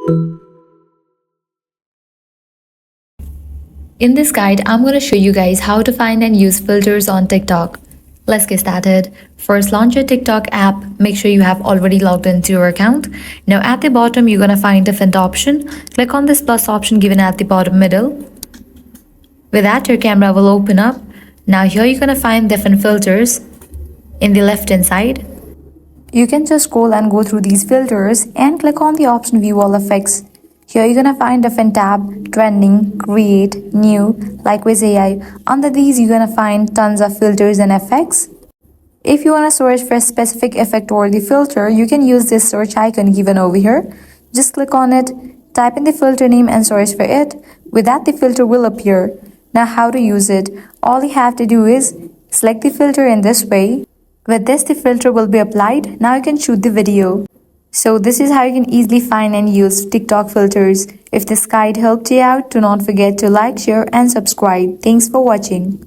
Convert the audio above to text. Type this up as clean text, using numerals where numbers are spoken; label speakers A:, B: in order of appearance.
A: In this guide, I'm going to show you guys how to find and use filters on TikTok. Let's get started. First, launch your TikTok app. Make sure you have already logged into your account. Now at the bottom, you're going to find different option. Click on this plus option given at the bottom middle. With that, your camera will open up. Now here you're going to find different filters in the left hand side. You can just scroll and go through these filters and click on the option view all effects. Here you're gonna find different tab, trending, create, new, likewise AI. Under these you're gonna find tons of filters and effects. If you wanna search for a specific effect or the filter, you can use this search icon given over here. Just click on it, type in the filter name and search for it. With that, the filter will appear. Now how to use it? All you have to do is select the filter in this way. With this, the filter will be applied. Now you can shoot the video. So this is how you can easily find and use TikTok filters. If this guide helped you out, do not forget to like, share and subscribe. Thanks for watching.